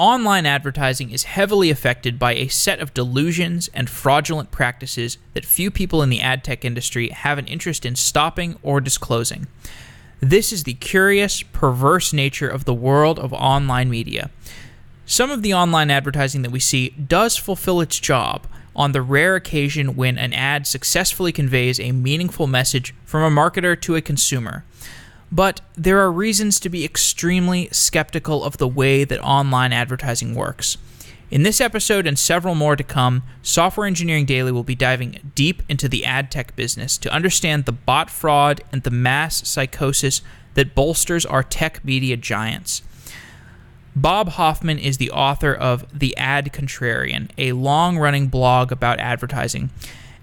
Online advertising is heavily affected by a set of delusions and fraudulent practices that few people in the ad tech industry have an interest in stopping or disclosing. This is the curious, perverse nature of the world of online media. Some of the online advertising that we see does fulfill its job on the rare occasion when an ad successfully conveys a meaningful message from a marketer to a consumer. But there are reasons to be extremely skeptical of the way that online advertising works. In this episode and several more to come, Software Engineering Daily will be diving deep into the ad tech business to understand the bot fraud and the mass psychosis that bolsters our tech media giants. Bob Hoffman is the author of The Ad Contrarian, a long-running blog about advertising.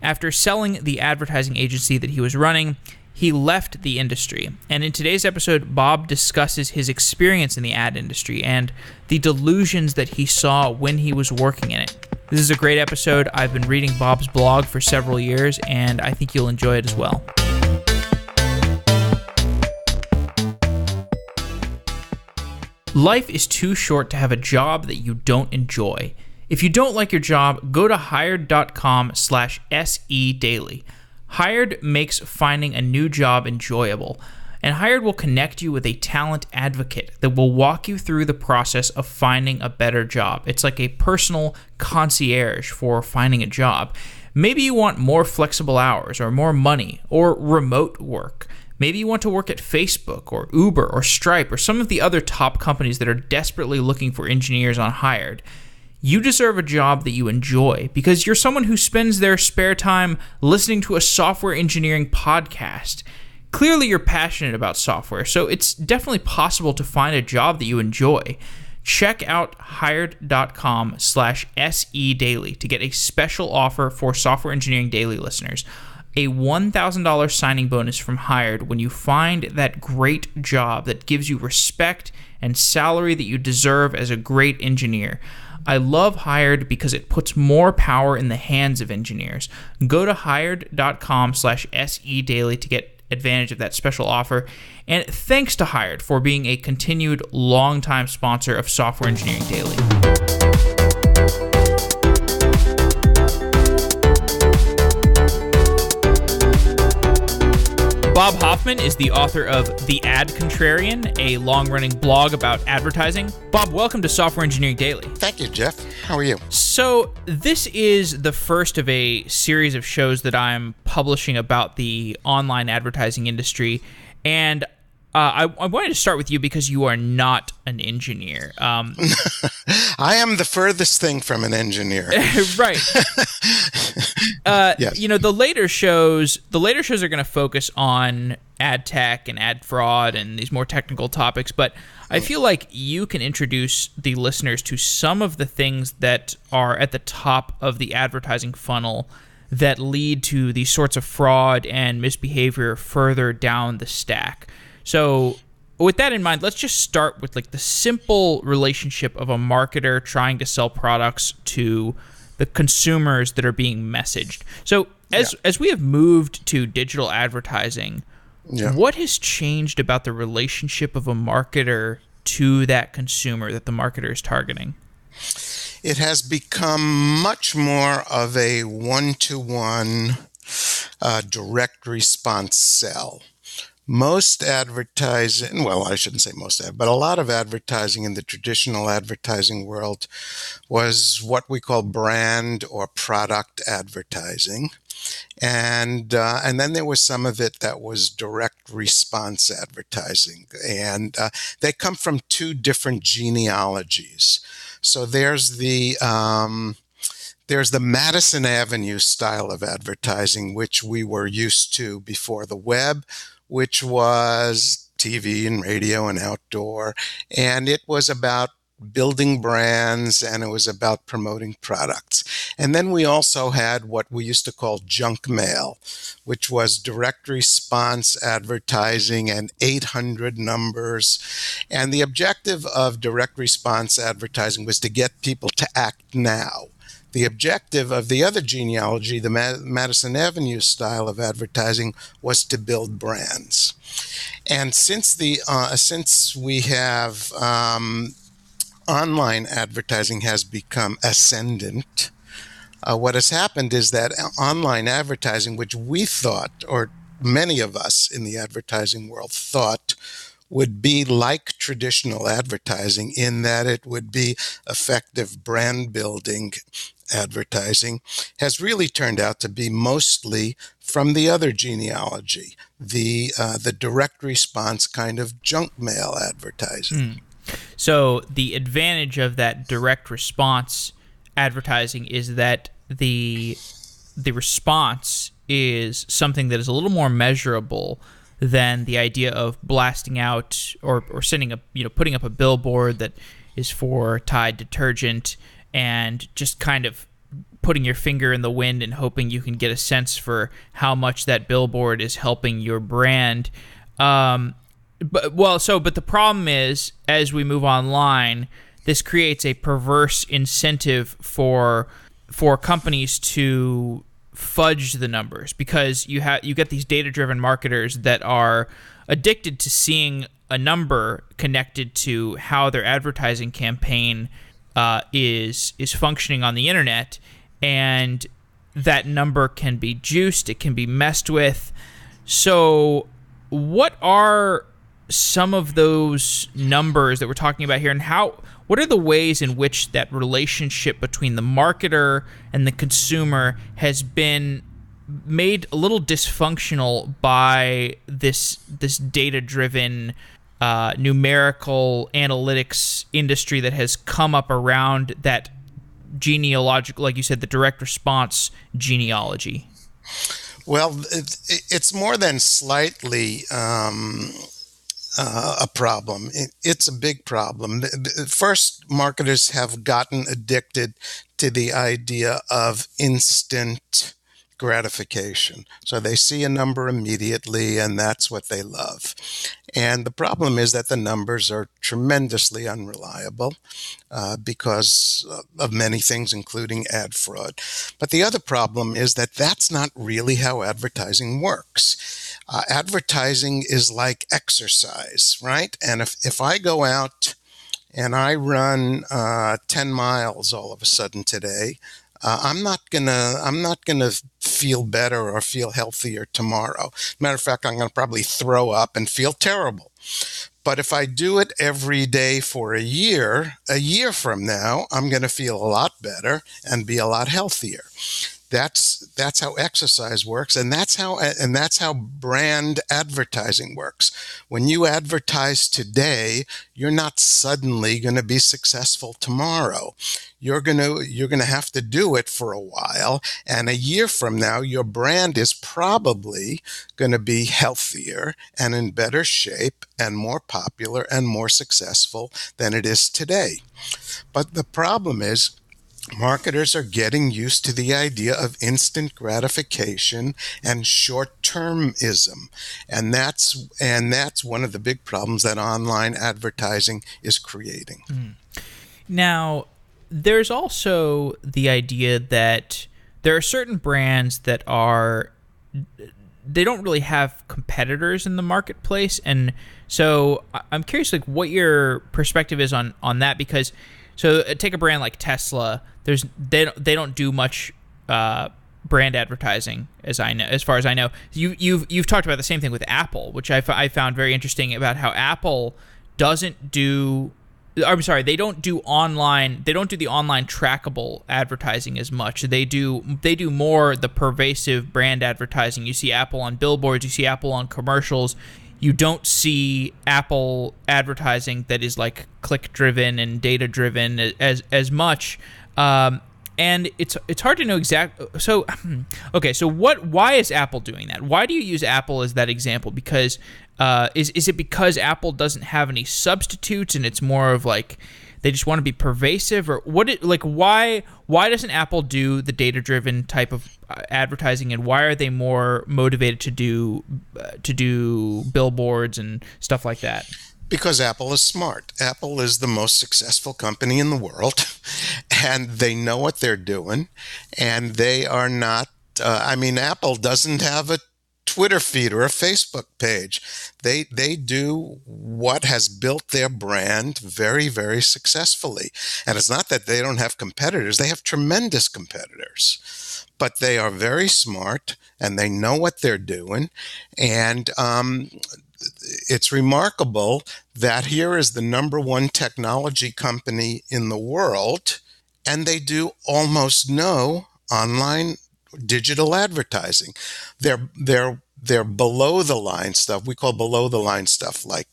After selling the advertising agency that he was running, he left the industry. And in today's episode, Bob discusses his experience in the ad industry and the delusions that he saw when he was working in it. This is a great episode. I've been reading Bob's blog for several years, and I think you'll enjoy it as well. Life is too short to have a job that you don't enjoy. If you don't like your job, go to hired.com/sedaily. Hired makes finding a new job enjoyable, and Hired will connect you with a talent advocate that will walk you through the process of finding a better job. It's like a personal concierge for finding a job. Maybe you want more flexible hours or more money or remote work. Maybe you want to work at Facebook or Uber or Stripe or some of the other top companies that are desperately looking for engineers on Hired. You deserve a job that you enjoy because you're someone who spends their spare time listening to a software engineering podcast. Clearly, you're passionate about software, so it's definitely possible to find a job that you enjoy. Check out hired.com/sedaily to get a special offer for Software Engineering Daily listeners. A $1,000 signing bonus from Hired when you find that great job that gives you respect and salary that you deserve as a great engineer. I love Hired because it puts more power in the hands of engineers. Go to hired.com/sedaily to get advantage of that special offer. And thanks to Hired for being a continued long-time sponsor of Software Engineering Daily. Bob Hoffman is the author of The Ad Contrarian, a long-running blog about advertising. Bob, welcome to Software Engineering Daily. Thank you, Jeff. How are you? So this is the first of a series of shows that I'm publishing about the online advertising industry, and I wanted to start with you because you are not an engineer. I am the furthest thing from an engineer. Right. Yes. You know, the later shows are going to focus on ad tech and ad fraud and these more technical topics, but I feel like you can introduce the listeners to some of the things that are at the top of the advertising funnel that lead to these sorts of fraud and misbehavior further down the stack. So with that in mind, let's just start with like the simple relationship of a marketer trying to sell products to the consumers that are being messaged. So as we have moved to digital advertising, what has changed about the relationship of a marketer to that consumer that the marketer is targeting? It has become much more of a one-to-one direct response sell. Most advertising, well, I shouldn't say most, but a lot of advertising in the traditional advertising world was what we call brand or product advertising. And then there was some of it that was direct response advertising. And they come from two different genealogies. So there's the Madison Avenue style of advertising, which we were used to before the web, which was TV and radio and outdoor. And it was about building brands and it was about promoting products. And then we also had what we used to call junk mail, which was direct response advertising and 800 numbers. And the objective of direct response advertising was to get people to act now. The objective of the other genealogy, the Madison Avenue style of advertising, was to build brands. And since we have online advertising has become ascendant, what has happened is that online advertising, which we thought, or many of us in the advertising world thought, would be like traditional advertising in that it would be effective brand building advertising, has really turned out to be mostly from the other genealogy, the direct response kind of junk mail advertising. So the advantage of that direct response advertising is that the response is something that is a little more measurable than the idea of blasting out or sending putting up a billboard that is for Tide detergent and just kind of putting your finger in the wind and hoping you can get a sense for how much that billboard is helping your brand. But the problem is, as we move online, this creates a perverse incentive for companies to fudge the numbers, because you get these data-driven marketers that are addicted to seeing a number connected to how their advertising campaign is functioning on the internet, and that number can be juiced, it can be messed with. So what are some of those numbers that we're talking about here, and what are the ways in which that relationship between the marketer and the consumer has been made a little dysfunctional by this data-driven numerical analytics industry that has come up around that genealogical, like you said, the direct response genealogy? Well, it's more than slightly a problem. It's a big problem. First, marketers have gotten addicted to the idea of instant gratification. So they see a number immediately, and that's what they love. And the problem is that the numbers are tremendously unreliable because of many things, including ad fraud. But the other problem is that that's not really how advertising works. Advertising is like exercise, right? And if I go out and I run 10 miles all of a sudden today, I'm not gonna feel better or feel healthier tomorrow. Matter of fact, I'm gonna probably throw up and feel terrible. But if I do it every day for a year from now, I'm gonna feel a lot better and be a lot healthier. That's how exercise works, and that's how brand advertising works. When you advertise today, you're not suddenly going to be successful tomorrow. You're going to have to do it for a while, and a year from now, your brand is probably going to be healthier and in better shape and more popular and more successful than it is today. But the problem is, marketers are getting used to the idea of instant gratification and short-termism. And that's one of the big problems that online advertising is creating. Now, there's also the idea that there are certain brands that they don't really have competitors in the marketplace. And so I'm curious, like, what your perspective is on that, because so take a brand like Tesla. They don't do much brand advertising, as far as I know. You've talked about the same thing with Apple, which I found very interesting, about how Apple doesn't do. I'm sorry, they don't do the online trackable advertising as much. They do more the pervasive brand advertising. You see Apple on billboards, you see Apple on commercials. You don't see Apple advertising that is like click-driven and data-driven as much, and it's hard to know exactly. So, okay, so why is Apple doing that? Why do you use Apple as that example? Because is it because Apple doesn't have any substitutes, and it's more of like they just want to be pervasive, or why doesn't Apple do the data-driven type of advertising, and why are they more motivated to do billboards and stuff like that? Because Apple is smart. Apple is the most successful company in the world, and they know what they're doing, and they are not. Apple doesn't have a Twitter feed or a Facebook page. They do what has built their brand very, very successfully. And it's not that they don't have competitors. They have tremendous competitors. But they are very smart and they know what they're doing. And it's remarkable that here is the number one technology company in the world, and they do almost no online digital advertising. They're below the line stuff. We call below the line stuff like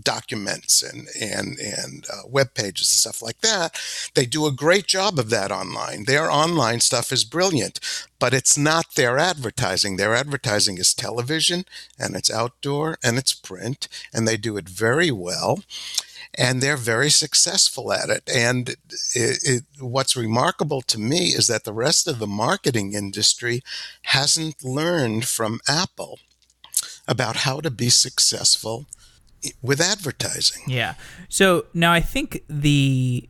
documents and web pages and stuff like that. They do a great job of that online. Their online stuff is brilliant, but it's not their advertising. Their advertising is television, and it's outdoor, and it's print, and they do it very well. And they're very successful at it. And what's remarkable to me is that the rest of the marketing industry hasn't learned from Apple about how to be successful with advertising. Yeah. So now I think the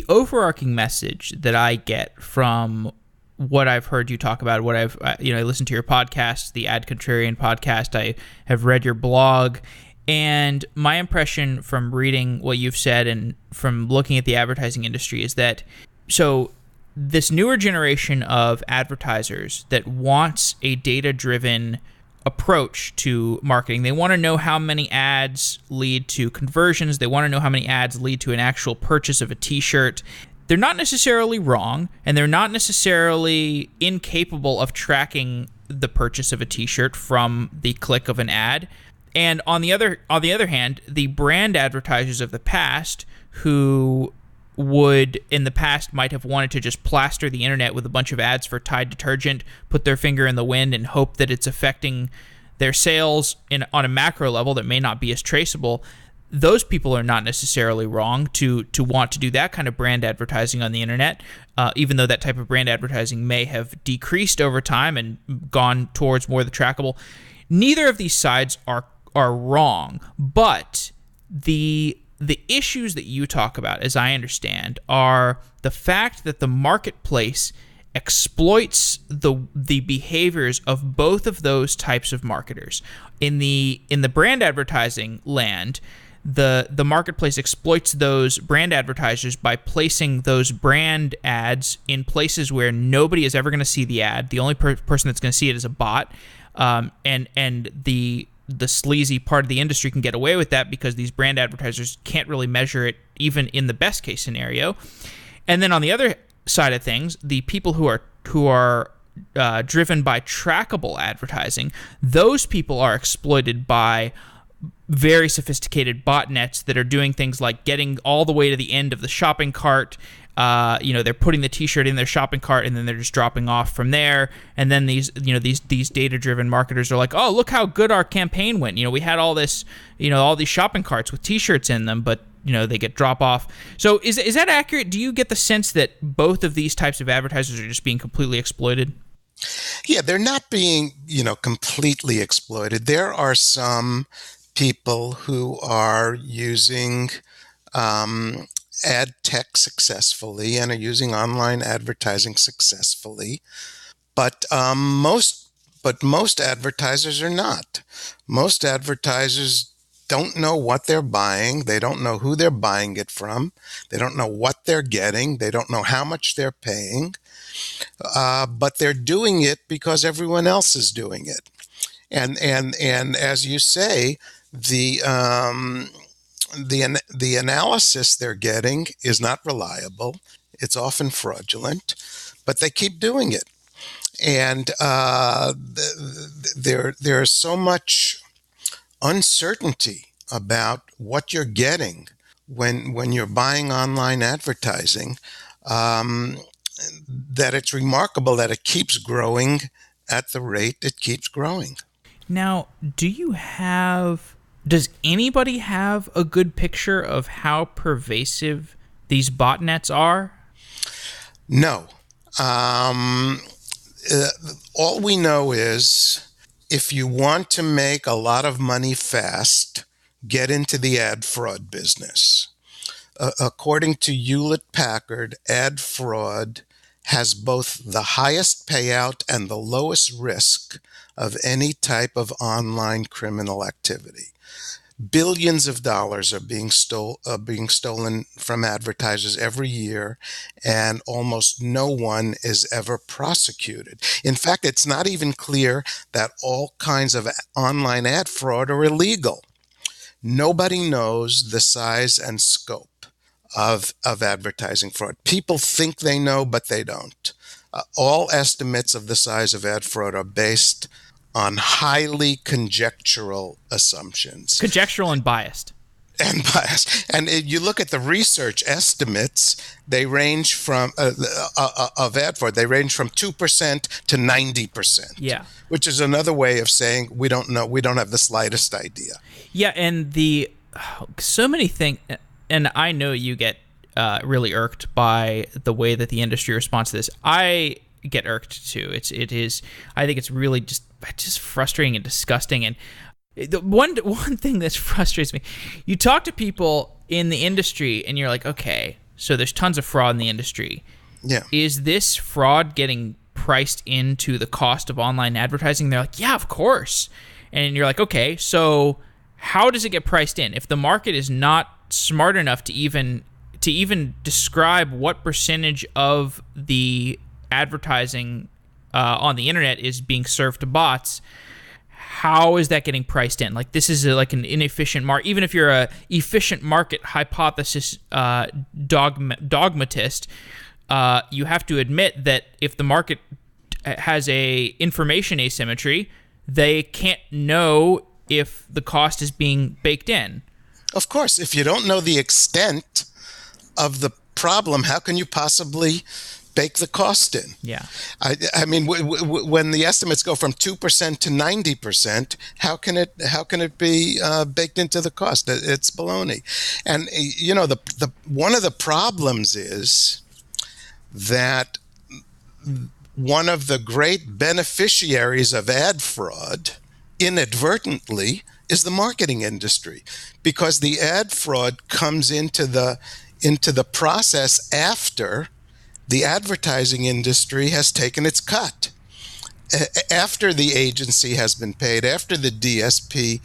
overarching message that I get from what I've heard you talk about, what I've I listened to your podcast, the Ad Contrarian podcast. I have read your blog. And my impression from reading what you've said and from looking at the advertising industry is that, so this newer generation of advertisers that wants a data-driven approach to marketing, they want to know how many ads lead to conversions. They want to know how many ads lead to an actual purchase of a t-shirt. They're not necessarily wrong, and they're not necessarily incapable of tracking the purchase of a t-shirt from the click of an ad. And on the other hand, the brand advertisers of the past who would in the past might have wanted to just plaster the internet with a bunch of ads for Tide detergent, put their finger in the wind and hope that it's affecting their sales on a macro level that may not be as traceable. Those people are not necessarily wrong to want to do that kind of brand advertising on the internet, even though that type of brand advertising may have decreased over time and gone towards more of the trackable. Neither of these sides are wrong, but the issues that you talk about, as I understand, are the fact that the marketplace exploits the behaviors of both of those types of marketers. In the brand advertising land, the marketplace exploits those brand advertisers by placing those brand ads in places where nobody is ever going to see the ad. The only person that's going to see it is a bot, and the sleazy part of the industry can get away with that because these brand advertisers can't really measure it even in the best case scenario. And then on the other side of things, the people who are driven by trackable advertising, those people are exploited by very sophisticated botnets that are doing things like getting all the way to the end of the shopping cart. They're putting the t-shirt in their shopping cart and then they're just dropping off from there. And then these data-driven marketers are like, oh, look how good our campaign went. We had all this, all these shopping carts with t-shirts in them, but they get drop off. So is that accurate? Do you get the sense that both of these types of advertisers are just being completely exploited? Yeah, they're not being, completely exploited. There are some people who are using ad tech successfully and are using online advertising successfully, but most advertisers are not. Most advertisers don't know what they're buying. They don't know who they're buying it from. They don't know what they're getting. They don't know how much they're paying. But they're doing it because everyone else is doing it. And as you say, the analysis they're getting is not reliable. It's often fraudulent, but they keep doing it. And there's so much uncertainty about what you're getting when you're buying online advertising, that it's remarkable that it keeps growing at the rate it keeps growing. Now, does anybody have a good picture of how pervasive these botnets are? No. All we know is if you want to make a lot of money fast, get into the ad fraud business. According to Hewlett-Packard, ad fraud has both the highest payout and the lowest risk of any type of online criminal activity. Billions of dollars are being stolen from advertisers every year, and almost no one is ever prosecuted. In fact, it's not even clear that all kinds of online ad fraud are illegal. Nobody knows the size and scope of advertising fraud. People think they know, but they don't. All estimates of the size of ad fraud are based on highly conjectural assumptions. Conjectural and biased. And bias. And you look at the research estimates, they range from, of ad fraud, they range from 2% to 90%. Yeah. Which is another way of saying we don't know, we don't have the slightest idea. Yeah, and so many things, and I know you get really irked by the way that the industry responds to this. I get irked too. It is. I think it's really just frustrating and disgusting. And the one thing that frustrates me, you talk to people in the industry, and you're like, okay, so there's tons of fraud in the industry. Yeah. Is this fraud getting priced into the cost of online advertising? They're like, yeah, of course. And you're like, okay, so how does it get priced in? If the market is not smart enough to even describe what percentage of the advertising on the internet is being served to bots, how is that getting priced in? Like, this is like an inefficient market. Even if you're a efficient market hypothesis dogmatist, you have to admit that if the market has a information asymmetry, they can't know if the cost is being baked in. Of course, if you don't know the extent of the problem, how can you possibly bake the cost in? Yeah. I mean, when the estimates go from 2% to 90%, how can it be baked into the cost? It's baloney. And you know, the one of the problems is that one of the great beneficiaries of ad fraud, inadvertently, is the marketing industry, because the ad fraud comes into the process after the advertising industry has taken its cut, after the agency has been paid, after the DSP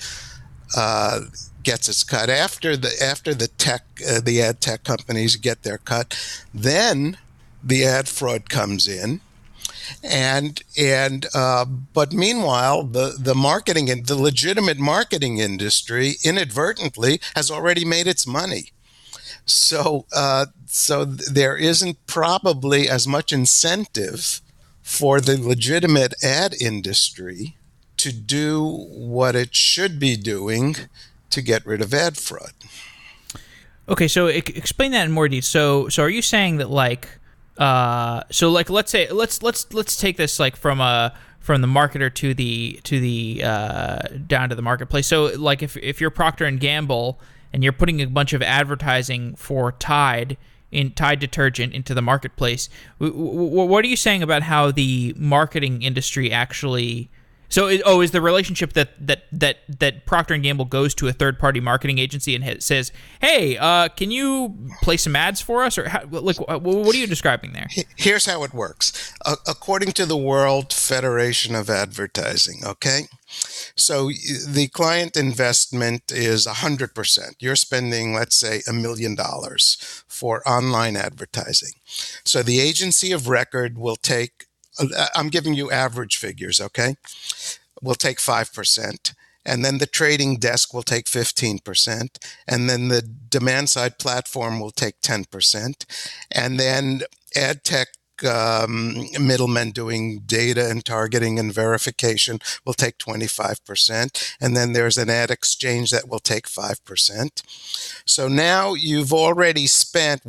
gets its cut, after the ad tech companies get their cut, then the ad fraud comes in. But meanwhile, the marketing and the legitimate marketing industry inadvertently has already made its money. So there isn't probably as much incentive for the legitimate ad industry to do what it should be doing to get rid of ad fraud. Okay, so explain that in more detail. So are you saying that let's take this like from the marketer to the down to the marketplace. So like if you're Procter and Gamble and you're putting a bunch of advertising for Tide detergent into the marketplace, what are you saying about how the marketing industry actually? So, is the relationship that Procter and Gamble goes to a third-party marketing agency and says, "Hey, can you play some ads for us?" Or what are you describing there? Here's how it works, according to the World Federation of Advertising. Okay, so the client investment is 100%. You're spending, let's say, $1 million for online advertising. So the agency of record will take. I'm giving you average figures, okay? We'll take 5%, and then the trading desk will take 15%, and then the demand side platform will take 10%, and then adtech middlemen doing data and targeting and verification will take 25%, and then there's an ad exchange that will take 5%. So now you've already spent,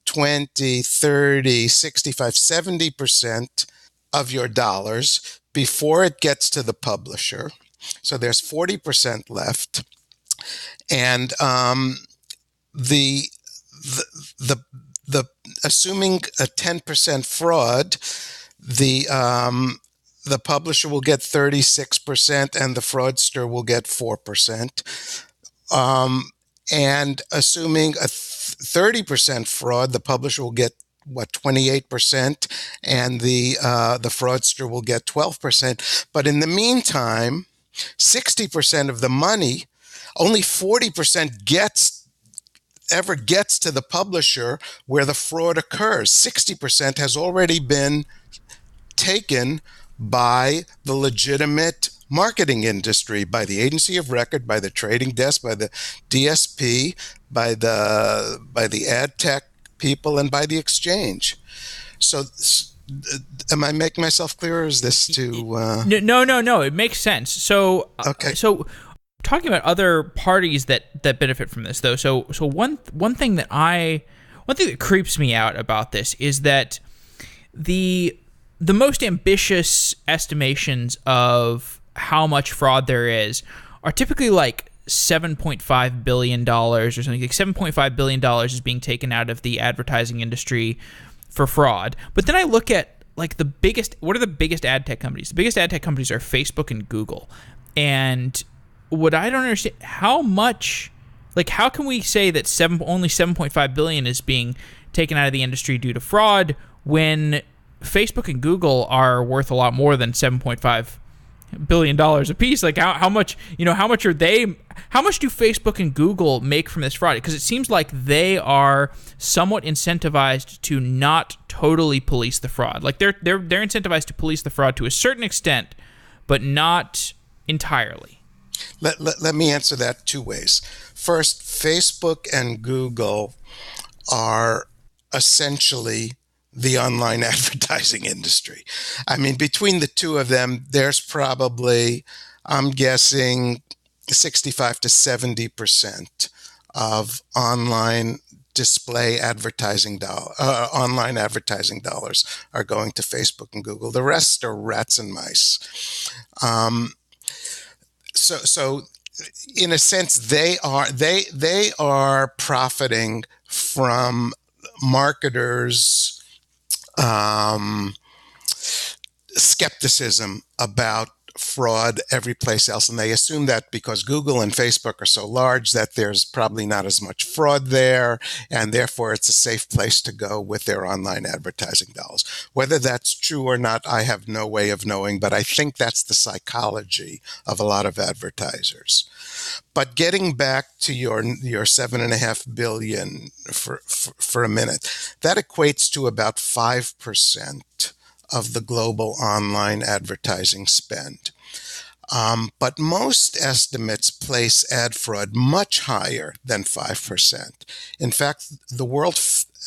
20, 30, 65, 70% of your dollars before it gets to the publisher. So there's 40% left. And the assuming a 10% fraud, the publisher will get 36% and the fraudster will get 4%. And assuming a 30% fraud, the publisher will get what, 28%, and the fraudster will get 12%. But in the meantime, 60% of the money, only 40% ever gets to the publisher where the fraud occurs. 60% has already been taken by the legitimate marketing industry, by the agency of record, by the trading desk, by the DSP, by the ad tech people, and by the exchange. So, am I making myself clear? Or is this too? No. It makes sense. So, Okay. So talking about other parties that benefit from this, though. So one thing that creeps me out about this is that the most ambitious estimations of how much fraud there is are typically like $7.5 billion or something. Like $7.5 billion is being taken out of the advertising industry for fraud. But then I look at like what are the biggest ad tech companies? The biggest ad tech companies are Facebook and Google. And what I don't understand, how can we say that only 7.5 billion is being taken out of the industry due to fraud when Facebook and Google are worth a lot more than $7.5 billion a piece? Like how much do Facebook and Google make from this fraud? Because it seems like they are somewhat incentivized to not totally police the fraud. Like they're incentivized to police the fraud to a certain extent, but entirely. Let me answer that two ways. First, Facebook and Google are essentially the online advertising industry. I mean, between the two of them, there's probably, I'm guessing, 65 to 70% of online online advertising dollars are going to Facebook and Google. The rest are rats and mice. So in a sense, they are profiting from marketers' skepticism about fraud every place else, and they assume that because Google and Facebook are so large that there's probably not as much fraud there, and therefore it's a safe place to go with their online advertising dollars. Whether that's true or not, I have no way of knowing, but I think that's the psychology of a lot of advertisers. But getting back to your 7.5 billion for a minute, that equates to about 5% of the global online advertising spend. But most estimates place ad fraud much higher than 5%. In fact, the World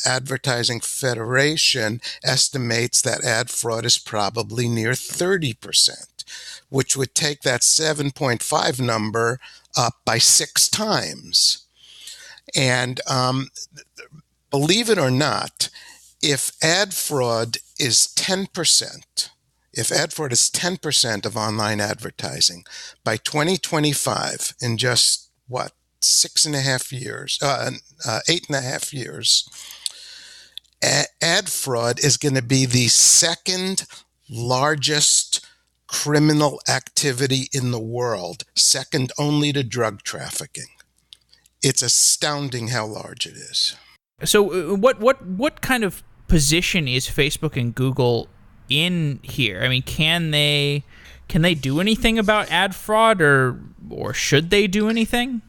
Advertising Federation estimates that ad fraud is probably near 30%, which would take that 7.5 number up by 6 times. And believe it or not, if ad fraud is 10%, of online advertising, by 2025, in just 8.5 years, ad fraud is going to be the second largest criminal activity in the world, second only to drug trafficking. It's astounding how large it is. So what kind of position is Facebook and Google in here? I mean, can they do anything about ad fraud, or should they do anything?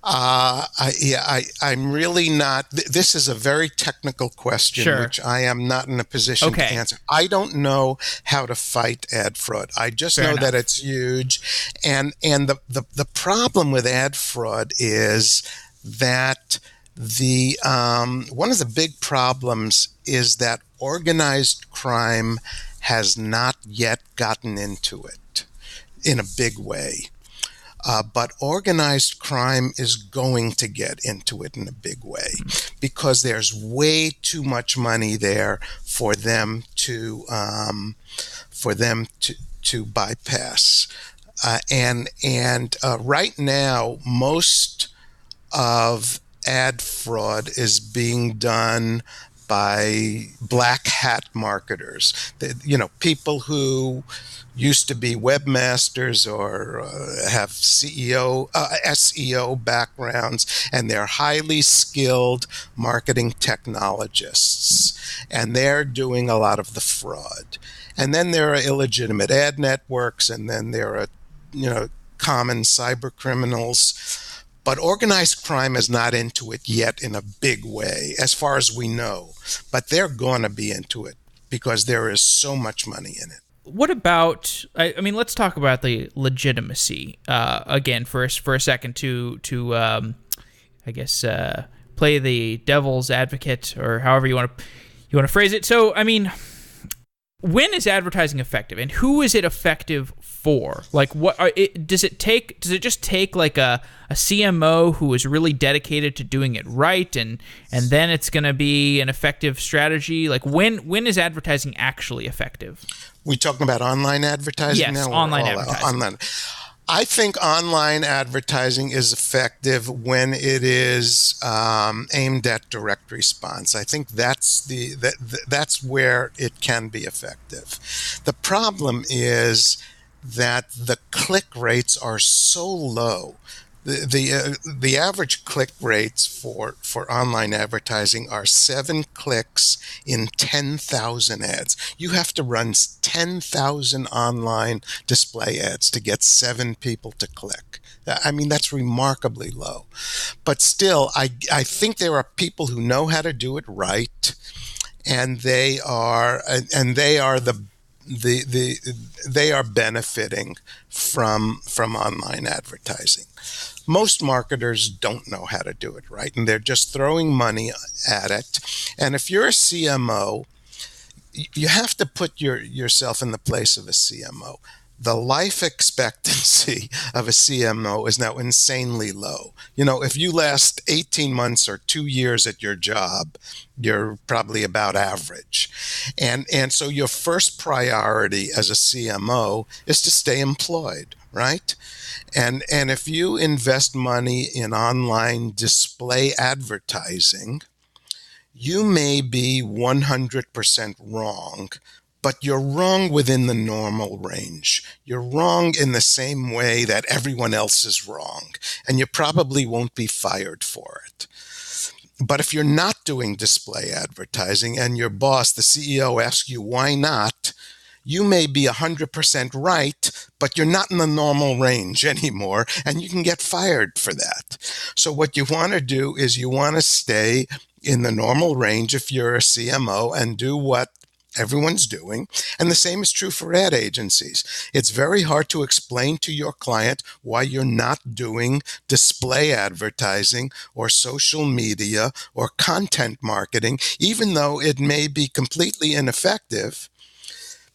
I'm really not. This is a very technical question, Sure. which I am not in a position to answer. I don't know how to fight ad fraud. I just know that it's huge, and the problem with ad fraud is that the one of the big problems is that organized crime has not yet gotten into it in a big way. But organized crime is going to get into it in a big way because there's way too much money there for them to bypass. And right now, most of ad fraud is being done by black hat marketers. People who used to be webmasters or have SEO backgrounds, and they're highly skilled marketing technologists, and they're doing a lot of the fraud. And then there are illegitimate ad networks, and then there are, common cyber criminals. But organized crime is not into it yet in a big way, as far as we know. But they're going to be into it because there is so much money in it. What about? I mean, let's talk about the legitimacy again for a second to I guess play the devil's advocate, or however you want to phrase it. So, I mean, when is advertising effective, and who is it effective for? Like, does it just take like a CMO who is really dedicated to doing it right, and then it's going to be an effective strategy? Like, when is advertising actually effective? We talking about online advertising now? Yes, online advertising. Online. I think online advertising is effective when it is aimed at direct response. I think that's where it can be effective. The problem is that the click rates are so low. The average click rates for online advertising are 7 clicks in 10,000 ads. You have to run 10,000 online display ads to get 7 people to click. I mean, that's remarkably low. But still, I think there are people who know how to do it right, and they are benefiting from online advertising. Most marketers don't know how to do it right, and they're just throwing money at it. And if you're a CMO, you have to put yourself in the place of a CMO. The life expectancy of a CMO is now insanely low. If you last 18 months or 2 years at your job, you're probably about average. And so your first priority as a CMO is to stay employed, right? And if you invest money in online display advertising, you may be 100% wrong, but you're wrong within the normal range. You're wrong in the same way that everyone else is wrong, and you probably won't be fired for it. But if you're not doing display advertising and your boss, the CEO, asks you why not, you may be 100% right, but you're not in the normal range anymore, and you can get fired for that. So what you want to do is you want to stay in the normal range if you're a CMO and do what everyone's doing. And the same is true for ad agencies. It's very hard to explain to your client why you're not doing display advertising or social media or content marketing, even though it may be completely ineffective,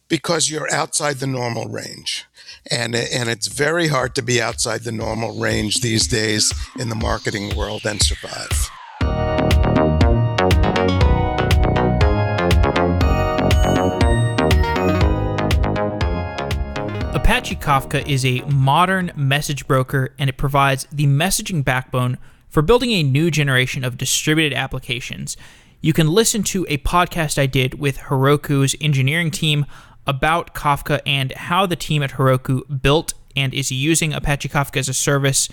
because you're outside the normal range. And it's very hard to be outside the normal range these days in the marketing world and survive. Apache Kafka is a modern message broker, and it provides the messaging backbone for building a new generation of distributed applications. You can listen to a podcast I did with Heroku's engineering team about Kafka and how the team at Heroku built and is using Apache Kafka as a service.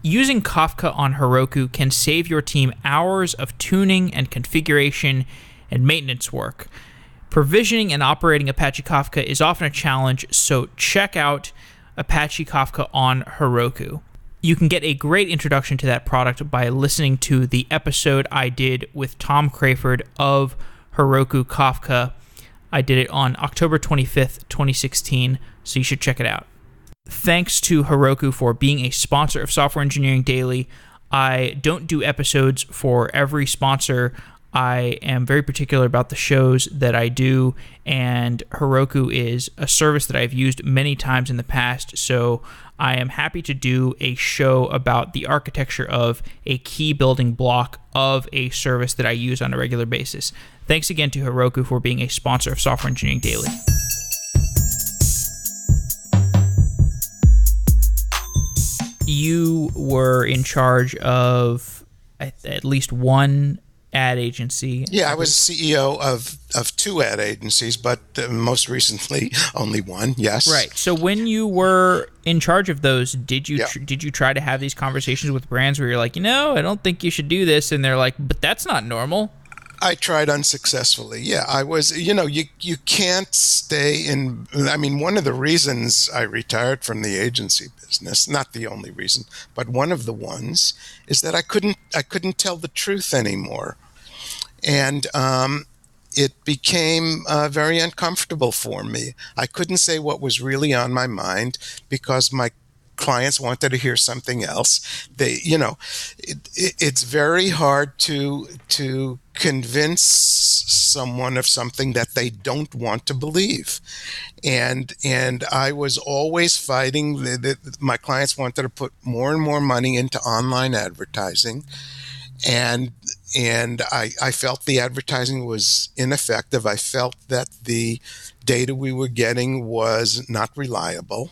Using Kafka on Heroku can save your team hours of tuning and configuration and maintenance work. Provisioning and operating Apache Kafka is often a challenge, so check out Apache Kafka on Heroku. You can get a great introduction to that product by listening to the episode I did with Tom Crayford of Heroku Kafka. I did it on October 25th, 2016, so you should check it out. Thanks to Heroku for being a sponsor of Software Engineering Daily. I don't do episodes for every sponsor. I am very particular about the shows that I do, and Heroku is a service that I've used many times in the past, so I am happy to do a show about the architecture of a key building block of a service that I use on a regular basis. Thanks again to Heroku for being a sponsor of Software Engineering Daily. You were in charge of at least one ad agency. Yeah, I was CEO of two ad agencies, but most recently only one. Yes. Right. So when you were in charge of those, did you Yeah. did you try to have these conversations with brands where you're like, I don't think you should do this, and they're like, but that's not normal. I tried unsuccessfully. Yeah, I was, you can't stay in. I mean, one of the reasons I retired from the agency business, not the only reason, but one of the ones, is that I couldn't tell the truth anymore. And it became very uncomfortable for me. I couldn't say what was really on my mind because my clients wanted to hear something else. It's very hard to convince someone of something that they don't want to believe. And I was always fighting. My clients wanted to put more and more money into online advertising, and I felt the advertising was ineffective. I felt that the data we were getting was not reliable,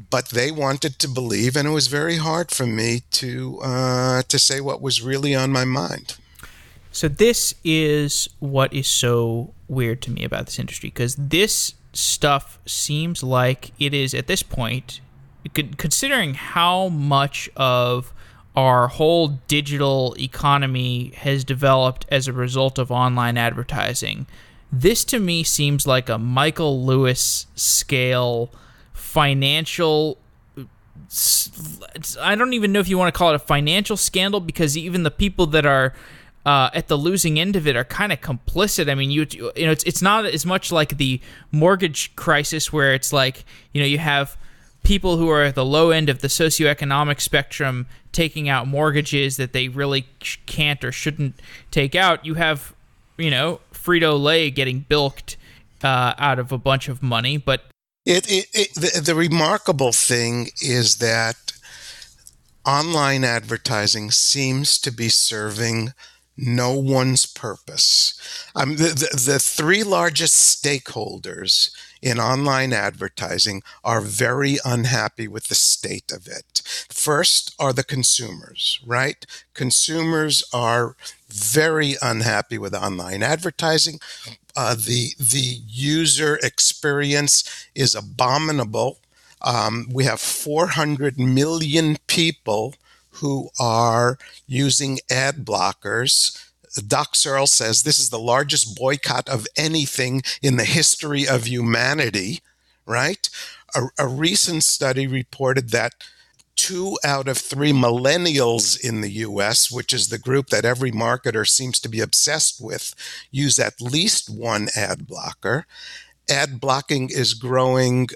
but they wanted to believe, and it was very hard for me to say what was really on my mind. So this is what is so weird to me about this industry, because this stuff seems like it is, at this point, considering how much of our whole digital economy has developed as a result of online advertising, this to me seems like a Michael Lewis scale financial. I don't even know if you want to call it a financial scandal, because even the people that are at the losing end of it are kind of complicit. I mean, it's not as much like the mortgage crisis where it's like, you have people who are at the low end of the socioeconomic spectrum taking out mortgages that they really can't or shouldn't take out. You have, Frito-Lay getting bilked out of a bunch of money, but the remarkable thing is that online advertising seems to be serving no one's purpose. The three largest stakeholders in online advertising are very unhappy with the state of it. First are the consumers, right? Consumers are very unhappy with online advertising. The user experience is abominable. We have 400 million people who are using ad blockers. Doc Searle says this is the largest boycott of anything in the history of humanity, right? A recent study reported that 2 out of 3 millennials in the US, which is the group that every marketer seems to be obsessed with, use at least one ad blocker. Ad blocking is growing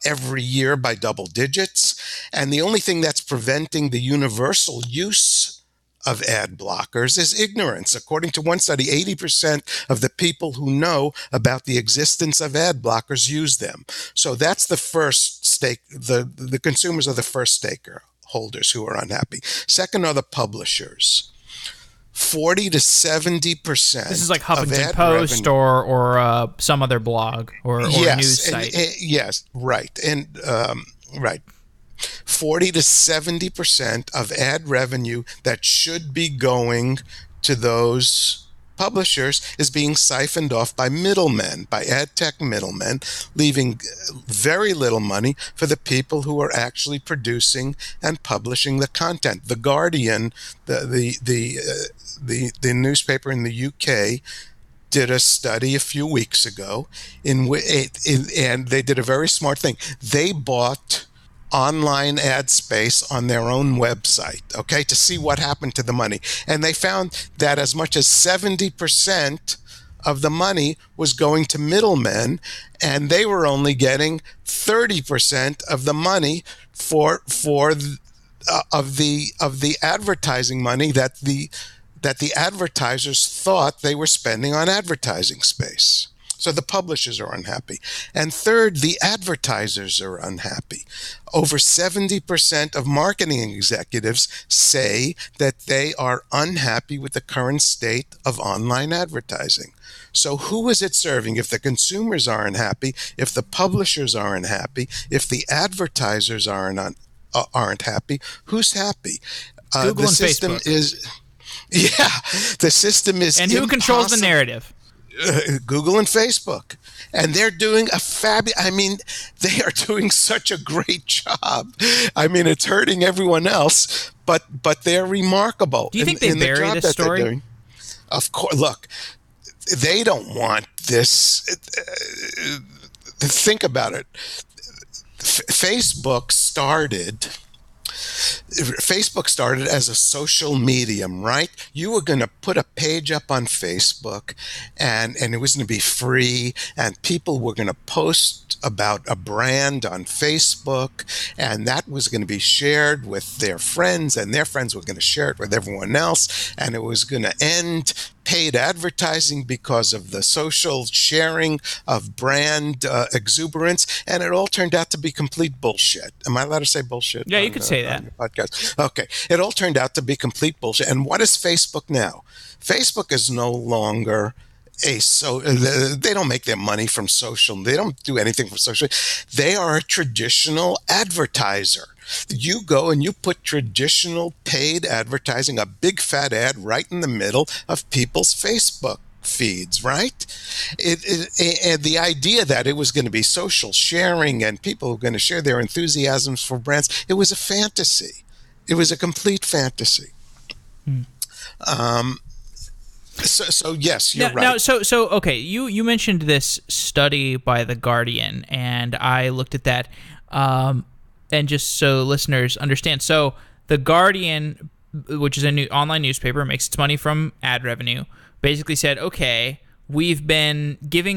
every year by double digits. And the only thing that's preventing the universal use of ad blockers is ignorance. According to one study, 80% of the people who know about the existence of ad blockers use them. So that's the first stake. The consumers are the first stakeholders who are unhappy. Second are the publishers. 40 to 70%. This is like Huffington Post or some other blog or yes, news site. Yes, right. And right. 40 to 70% of ad revenue that should be going to those publishers is being siphoned off by middlemen, by adtech middlemen, leaving very little money for the people who are actually producing and publishing the content. The Guardian, the newspaper in the UK, did a study a few weeks ago, and they did a very smart thing. They bought online ad space on their own website, okay, to see what happened to the money. And they found that as much as 70% of the money was going to middlemen, and they were only getting 30% of the money of the advertising money that the advertisers thought they were spending on advertising space. So the publishers are unhappy. And third, the advertisers are unhappy. Over 70% of marketing executives say that they are unhappy with the current state of online advertising. So who is it serving? If the consumers aren't happy, if the publishers aren't happy, if the advertisers aren't happy, who's happy? Google The and system Facebook. is... Yeah, the system is And who controls the impossible. narrative? Google and Facebook, and they're doing a I mean, they are doing such a great job. I mean, it's hurting everyone else, but they're remarkable Do you think they in the bury job this that they're story? doing. Of course, look, they don't want this. Think about it. Facebook started as a social medium, right? You were going to put a page up on Facebook, and it was going to be free, and people were going to post about a brand on Facebook, and that was going to be shared with their friends, and their friends were going to share it with everyone else, and it was going to end paid advertising because of the social sharing of brand exuberance, and it all turned out to be complete bullshit. Am I allowed to say bullshit? Yeah, you could say that. On your podcast? Okay. It all turned out to be complete bullshit. And what is Facebook now? Facebook is no longer they don't make their money from social. They don't do anything from social. They are a traditional advertiser. You go and you put traditional paid advertising, a big fat ad right in the middle of people's Facebook feeds, right? And the idea that it was going to be social sharing and people were going to share their enthusiasms for brands, it was a fantasy. It was a complete fantasy. So yes, you're right. Now, so okay, you mentioned this study by The Guardian, and I looked at that, and just so listeners understand, so The Guardian, which is a new online newspaper, makes its money from ad revenue, basically said, okay, we've been basically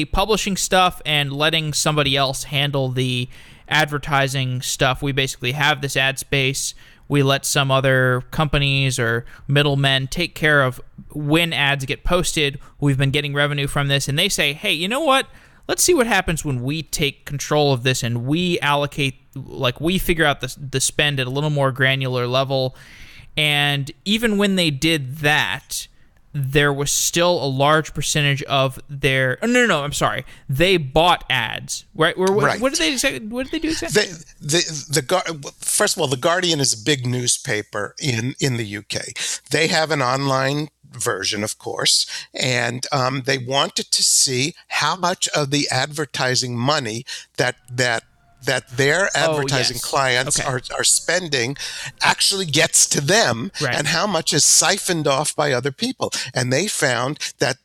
publishing stuff and letting somebody else handle the advertising stuff. We basically have this ad space. We let some other companies or middlemen take care of when ads get posted. We've been getting revenue from this. And they say, hey, you know what? Let's see what happens when we take control of this and we allocate, like we figure out the spend at a little more granular level. And even when they did that, there was still a large percentage of their... No, I'm sorry. They bought ads, right? Right. What did they do exactly? First of all, The Guardian is a big newspaper in the UK. They have an online version, of course, and they wanted to see how much of the advertising money that their advertising clients are spending actually gets to them, right, and how much is siphoned off by other people. And they found that,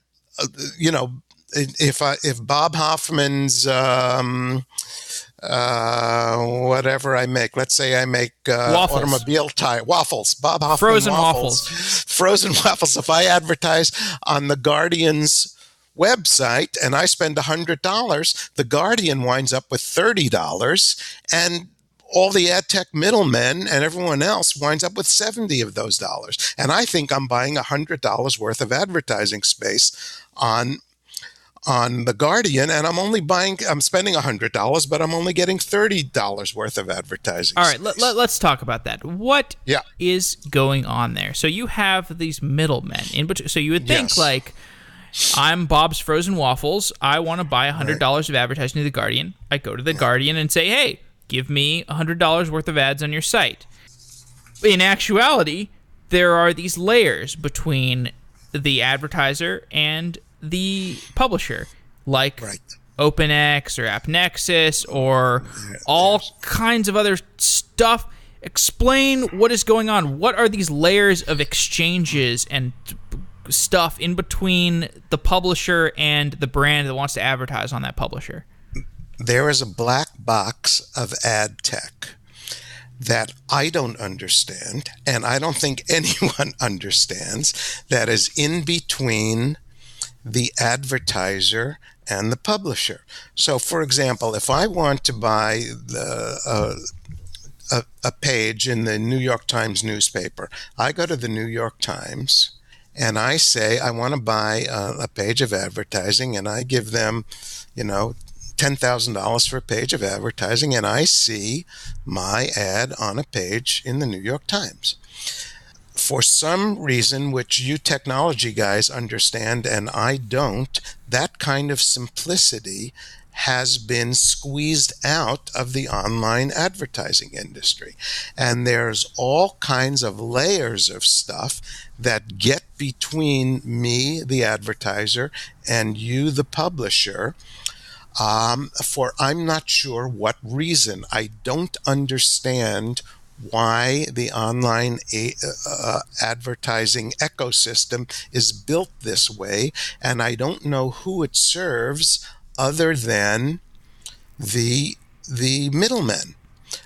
if Bob Hoffman's whatever I make, let's say I make automobile tire waffles, Bob Hoffman frozen waffles, if I advertise on the Guardian's website and I spend $100, the Guardian winds up with $30, and all the ad tech middlemen and everyone else winds up with 70 of those dollars. And I think I'm buying $100 worth of advertising space on the Guardian, and I'm spending $100, but I'm only getting $30 worth of advertising. All right, let's talk about that. What is going on there? So you have these middlemen in between. So you would think like, I'm Bob's Frozen Waffles. I want to buy $100 of advertising to The Guardian. I go to The Guardian and say, hey, give me $100 worth of ads on your site. In actuality, there are these layers between the advertiser and the publisher, like OpenX or AppNexus or all kinds of other stuff. Explain what is going on. What are these layers of exchanges and stuff in between the publisher and the brand that wants to advertise on that publisher? There is a black box of ad tech that I don't understand, and I don't think anyone understands, that is in between the advertiser and the publisher. So, for example, if I want to buy a page in the New York Times newspaper, I go to the New York Times and I say I want to buy a page of advertising, and I give them, $10,000 for a page of advertising, and I see my ad on a page in the New York Times. For some reason, which you technology guys understand and I don't, that kind of simplicity has been squeezed out of the online advertising industry. And there's all kinds of layers of stuff that get between me, the advertiser, and you, the publisher, for I'm not sure what reason. I don't understand why the online advertising ecosystem is built this way, and I don't know who it serves other than the middlemen.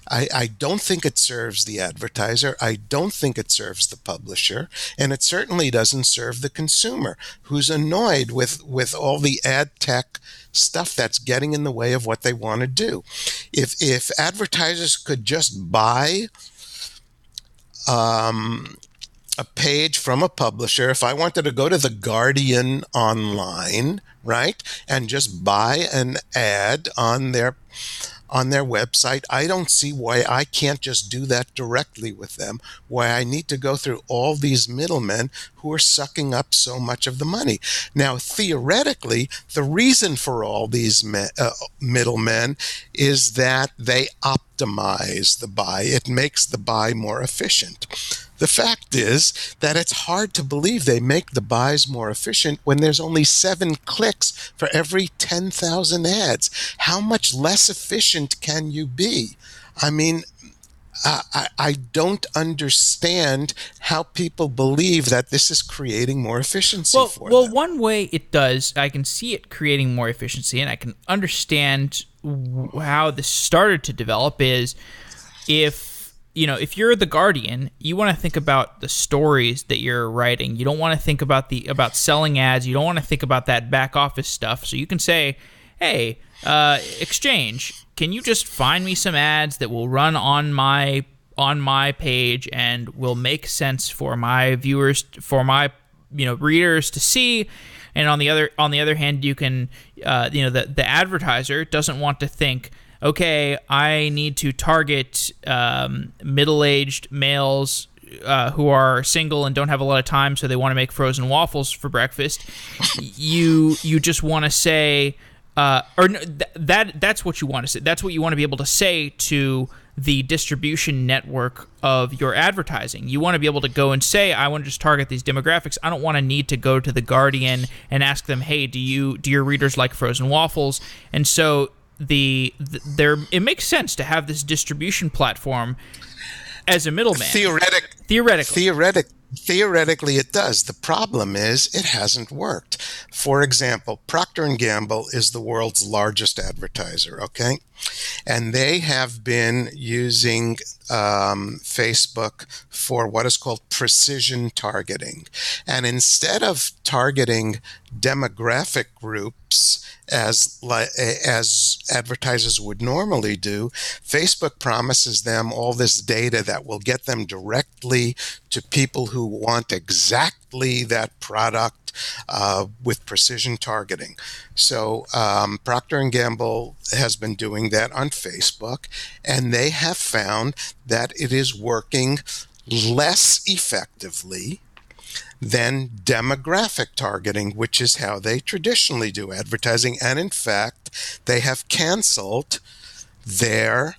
I don't think it serves the advertiser. I don't think it serves the publisher. And it certainly doesn't serve the consumer, who's annoyed with all the ad tech stuff that's getting in the way of what they want to do. If advertisers could just buy a page from a publisher, if I wanted to go to the Guardian online, right, and just buy an ad on their website, I don't see why I can't just do that directly with them, why I need to go through all these middlemen who are sucking up so much of the money. Now, theoretically, the reason for all these middlemen is that they optimize the buy. It makes the buy more efficient. The fact is that it's hard to believe they make the buys more efficient when there's only 7 clicks for every 10,000 ads. How much less efficient can you be? I mean, I don't understand how people believe that this is creating more efficiency for them. Well, one way it does, I can see it creating more efficiency, and I can understand how this started to develop is if you're the Guardian, you want to think about the stories that you're writing. You don't want to think about selling ads. You don't want to think about that back office stuff. So you can say, hey, Exchange, can you just find me some ads that will run on my page and will make sense for my viewers, for my readers to see? And on the other hand, you can the advertiser doesn't want to think, okay, I need to target middle-aged males who are single and don't have a lot of time, so they want to make frozen waffles for breakfast. You just want to say, that's what you want to say. That's what you want to be able to say to the distribution network of your advertising. You want to be able to go and say, I want to just target these demographics. I don't want to need to go to the Guardian and ask them, hey, do your readers like frozen waffles? And so it makes sense to have this distribution platform as a middleman. Theoretically, it does. The problem is it hasn't worked. For example, Procter & Gamble is the world's largest advertiser, okay? And they have been using Facebook for what is called precision targeting. And instead of targeting demographic groups as advertisers would normally do, Facebook promises them all this data that will get them directly to people who want exactly that product with precision targeting. So Procter & Gamble has been doing that on Facebook, and they have found that it is working less effectively than demographic targeting, which is how they traditionally do advertising. And in fact, they have canceled their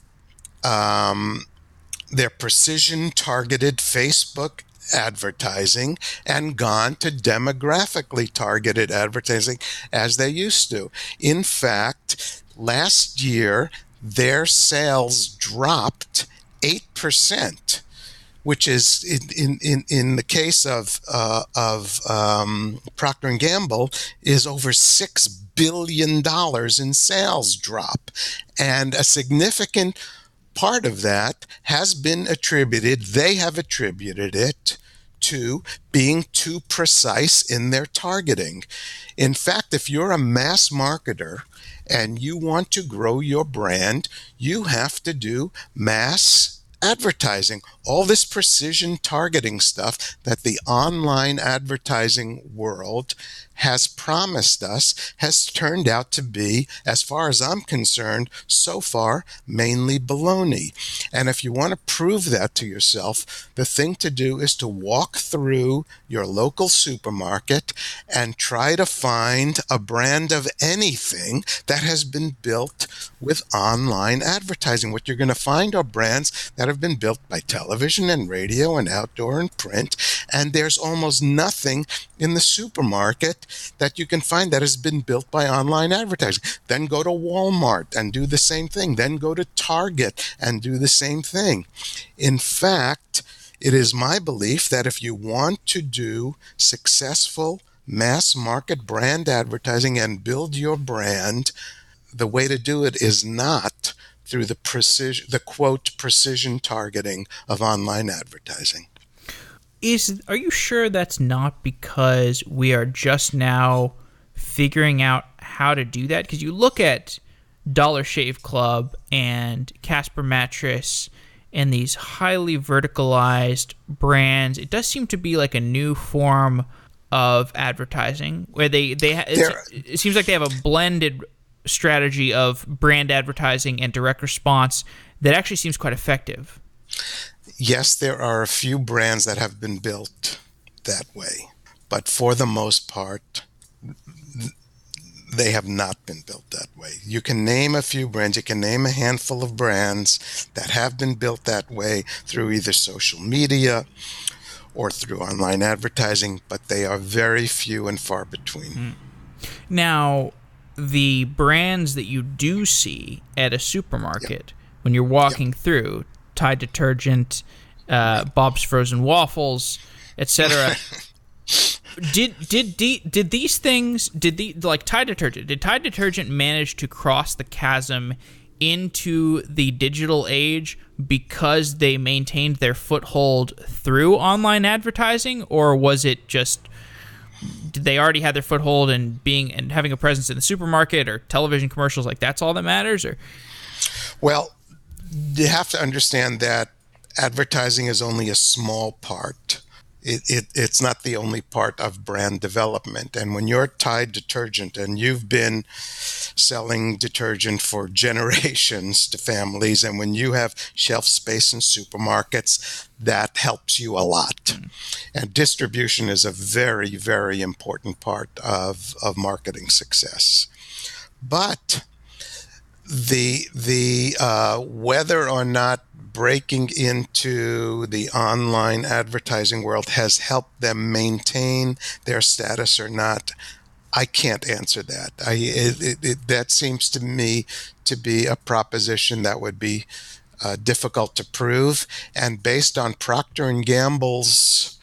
precision targeted Facebook advertising and gone to demographically targeted advertising as they used to. In fact, last year, their sales dropped 8%. Which is in the case of Procter & Gamble is over $6 billion in sales drop, and a significant part of that has been attributed. They have attributed it to being too precise in their targeting. In fact, if you're a mass marketer and you want to grow your brand, you have to do mass advertising, all this precision targeting stuff that the online advertising world has promised us has turned out to be, as far as I'm concerned, so far, mainly baloney. And if you want to prove that to yourself, the thing to do is to walk through your local supermarket and try to find a brand of anything that has been built with online advertising. What you're going to find are brands that have been built by television and radio and outdoor and print, and there's almost nothing in the supermarket that you can find that has been built by online advertising. Then go to Walmart and do the same thing. Then go to Target and do the same thing. In fact, it is my belief that if you want to do successful mass market brand advertising and build your brand, the way to do it is not through the quote precision targeting of online advertising. Are you sure that's not because we are just now figuring out how to do that? Because you look at Dollar Shave Club and Casper Mattress and these highly verticalized brands, it does seem to be like a new form of advertising where it seems like they have a blended strategy of brand advertising and direct response that actually seems quite effective. Yes, there are a few brands that have been built that way, but for the most part, they have not been built that way. You can name a few brands, you can name a handful of brands that have been built that way through either social media or through online advertising, but they are very few and far between. Now, the brands that you do see at a supermarket when you're walking through, Tide detergent, Bob's Frozen Waffles, etc. Did these things, like Tide detergent, did Tide detergent manage to cross the chasm into the digital age because they maintained their foothold through online advertising, or was it just did they already have their foothold and having a presence in the supermarket or television commercials, like that's all that matters? Or well, you have to understand that advertising is only a small part. It's not the only part of brand development. And when you're Tide detergent and you've been selling detergent for generations to families, and when you have shelf space in supermarkets, that helps you a lot. And distribution is a very, very important part of marketing success. But the whether or not breaking into the online advertising world has helped them maintain their status or not, I can't answer that. That seems to me to be a proposition that would be difficult to prove. And based on Procter & Gamble's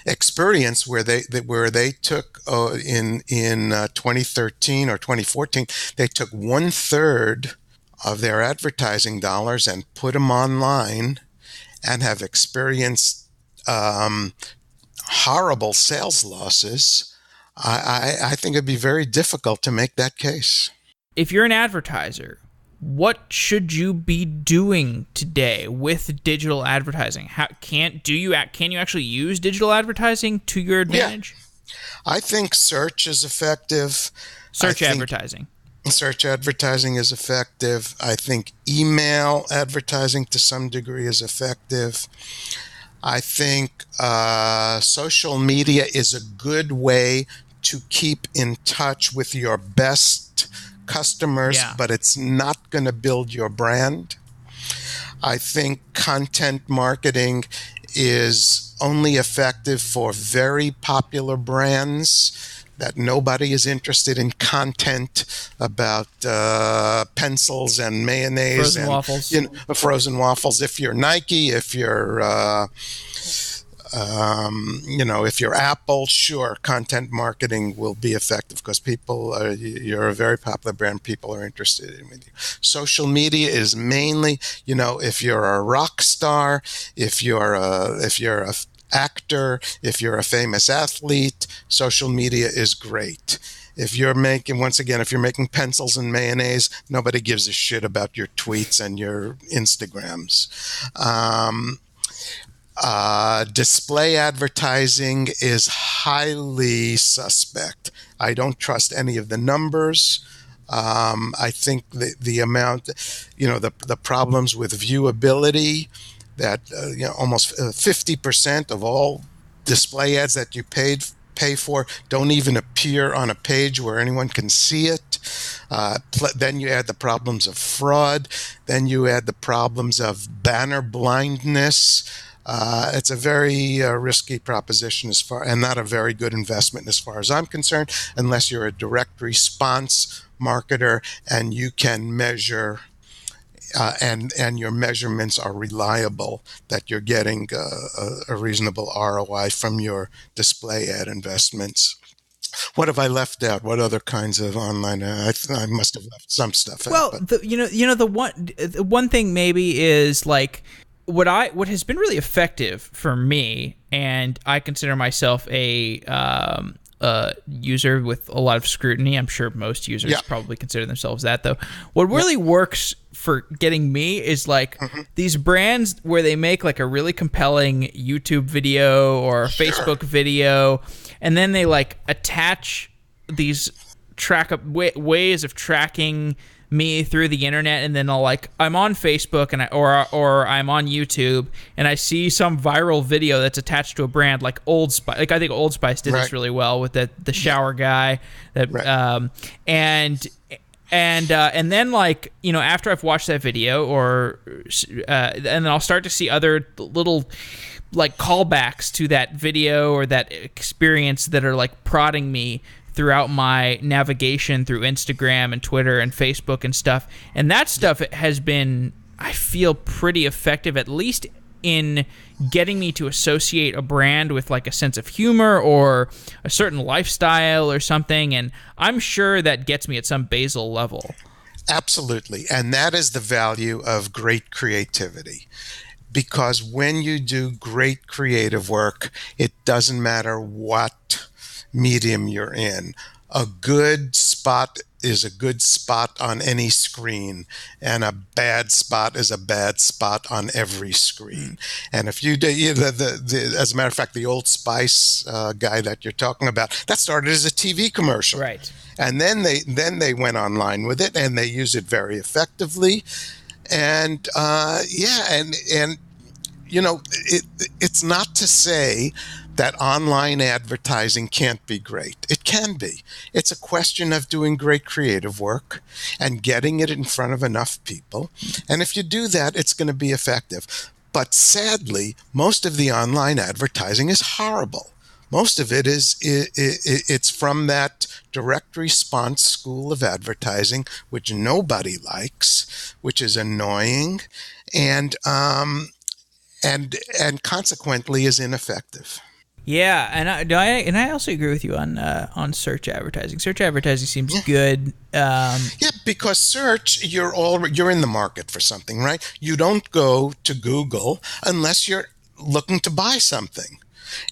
experience, where they took in 2013 or 2014, they took 1/3 of their advertising dollars and put them online, and have experienced horrible sales losses. I think it'd be very difficult to make that case. If you're an advertiser, what should you be doing today with digital advertising? Can you actually use digital advertising to your advantage? Yeah. I think search is effective. Search advertising is effective. I think email advertising to some degree is effective. I think social media is a good way to keep in touch with your best customers, but it's not going to build your brand. I think content marketing is only effective for very popular brands, that nobody is interested in content about pencils and mayonnaise frozen waffles. Frozen waffles. If you're Nike, if you're if you're Apple, sure, content marketing will be effective because you're a very popular brand. People are interested in you. Social media is mainly, if you're a rock star, if you're a actor, if you're a famous athlete, social media is great. If you're making pencils and mayonnaise, nobody gives a shit about your tweets and your Instagrams. Display advertising is highly suspect. I don't trust any of the numbers. I think the amount, the problems with viewability, that almost 50% of all display ads that you pay for don't even appear on a page where anyone can see it. Then you add the problems of fraud. Then you add the problems of banner blindness. It's a very risky proposition and not a very good investment as far as I'm concerned, unless you're a direct response marketer and you can measure and your measurements are reliable, that you're getting a reasonable ROI from your display ad investments. What have I left out? What other kinds of online? I must have left some stuff out. Well, the one thing maybe is like what has been really effective for me, and I consider myself a user with a lot of scrutiny. I'm sure most users probably consider themselves that, though. What really works for getting me is like these brands where they make like a really compelling YouTube video or Facebook video, and then they like attach these ways of tracking me through the internet, and then I'm on Facebook and or I'm on YouTube and I see some viral video that's attached to a brand like Old Spice. Like I think Old Spice did this really well with the shower guy that and then after I've watched that video and then I'll start to see other little like callbacks to that video or that experience that are like prodding me throughout my navigation through Instagram and Twitter and Facebook and stuff. And that stuff has been, I feel, pretty effective, at least in getting me to associate a brand with like a sense of humor or a certain lifestyle or something. And I'm sure that gets me at some basal level. Absolutely. And that is the value of great creativity. Because when you do great creative work, it doesn't matter what medium you're in. A good spot is a good spot on any screen, and a bad spot is a bad spot on every screen. And if you do, as a matter of fact, the Old Spice guy that you're talking about, that started as a TV commercial, right? And then they went online with it, and they use it very effectively. And it's not to say that online advertising can't be great. It can be. It's a question of doing great creative work and getting it in front of enough people. And if you do that, it's going to be effective. But sadly, most of the online advertising is horrible. Most of it it's from that direct response school of advertising, which nobody likes, which is annoying, and consequently is ineffective. Yeah, and I also agree with you on search advertising. Search advertising seems good. Because search, you're in the market for something, right? You don't go to Google unless you're looking to buy something.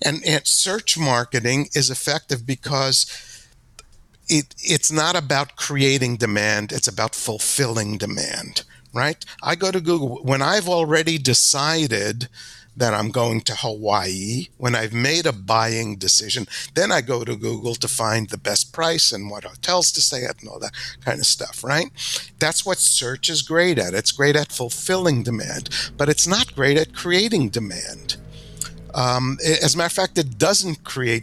And search marketing is effective because it's not about creating demand, it's about fulfilling demand, right? I go to Google when I've already decided that I'm going to Hawaii, when I've made a buying decision, then I go to Google to find the best price and what hotels to stay at and all that kind of stuff, right? That's what search is great at. It's great at fulfilling demand, but it's not great at creating demand. As a matter of fact, it doesn't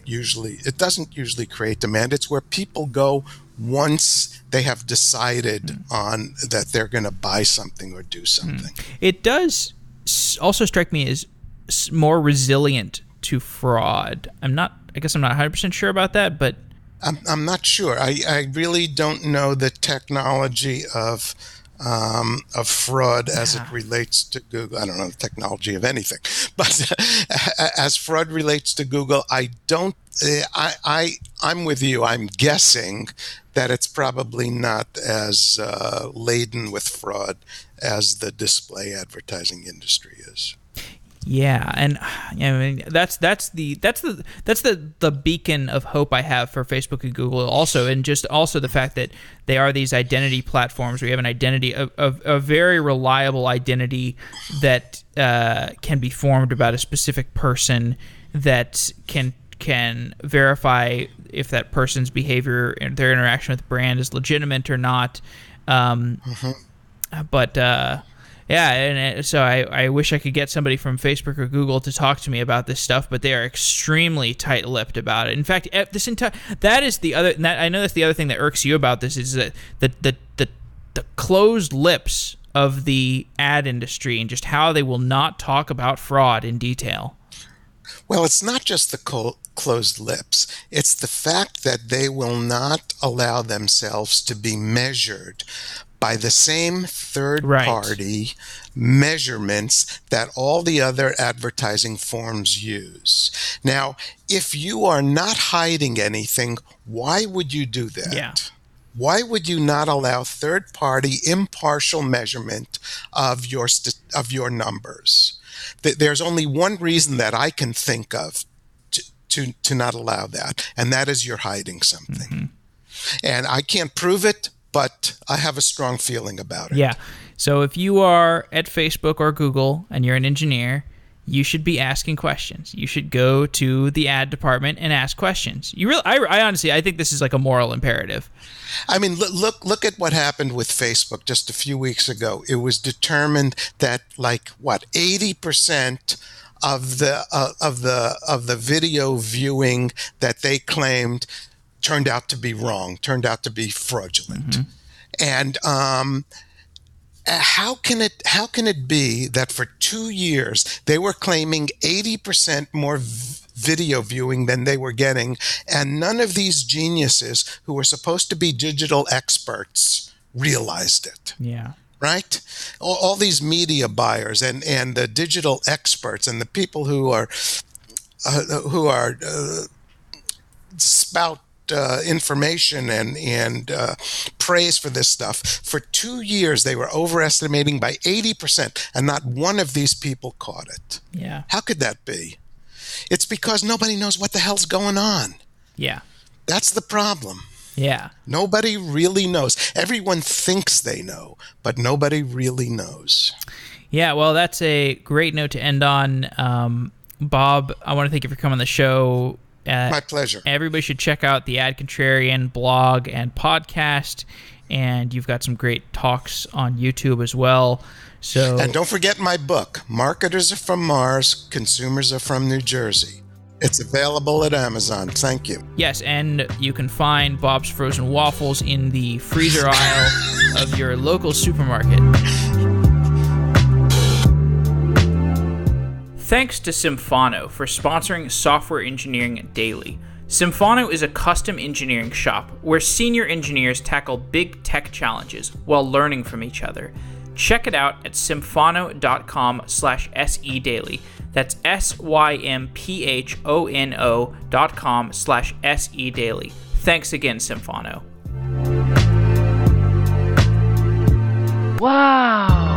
usually create demand. It's where people go once they have decided on that they're going to buy something or do something. It does also strike me as more resilient to fraud. I guess I'm not 100% sure about that, but I'm not sure. I really don't know the technology of fraud as it relates to Google. I don't know the technology of anything, but as fraud relates to Google, I'm with you. I'm guessing that it's probably not as laden with fraud as the display advertising industry is. Yeah, and I mean that's the beacon of hope I have for Facebook and Google also, and just also the fact that they are these identity platforms where you have an identity, a very reliable identity that can be formed about a specific person that can verify if that person's behavior and their interaction with the brand is legitimate or not. But yeah, and so I wish I could get somebody from Facebook or Google to talk to me about this stuff, but they are extremely tight-lipped about it. In fact, I know that's the other thing that irks you about this is that the closed lips of the ad industry and just how they will not talk about fraud in detail. Well, it's not just the closed lips. It's the fact that they will not allow themselves to be measured by the same third-party measurements that all the other advertising forms use. Now, if you are not hiding anything, why would you do that? Yeah. Why would you not allow third-party impartial measurement of your numbers? There's only one reason that I can think of to not allow that, and that is you're hiding something. And I can't prove it, but I have a strong feeling about it. Yeah. So if you are at Facebook or Google and you're an engineer, you should be asking questions. You should go to the ad department and ask questions. I honestly, I think this is like a moral imperative. I mean, look at what happened with Facebook just a few weeks ago. It was determined that 80% of the video viewing that they claimed turned out to be wrong, turned out to be fraudulent. And how can it be that for 2 years they were claiming 80% more video viewing than they were getting, and none of these geniuses who were supposed to be digital experts realized it? Yeah. Right? All these media buyers and the digital experts and the people who are spout information and praise for this stuff. For 2 years, they were overestimating by 80%, and not one of these people caught it. Yeah. How could that be? It's because nobody knows what the hell's going on. Yeah. That's the problem. Yeah. Nobody really knows. Everyone thinks they know, but nobody really knows. Yeah, well, that's a great note to end on. Bob, I want to thank you for coming on the show. My pleasure. Everybody should check out the Ad Contrarian blog and podcast, and you've got some great talks on YouTube as well. And don't forget my book, Marketers Are From Mars, Consumers Are From New Jersey. It's available at Amazon. Thank you. Yes, and you can find Bob's Frozen Waffles in the freezer aisle of your local supermarket. Thanks to Symfano for sponsoring Software Engineering Daily. Symfano is a custom engineering shop where senior engineers tackle big tech challenges while learning from each other. Check it out at symphano.com/sedaily. That's symphono.com/sedaily. Thanks again, Symfano. Wow.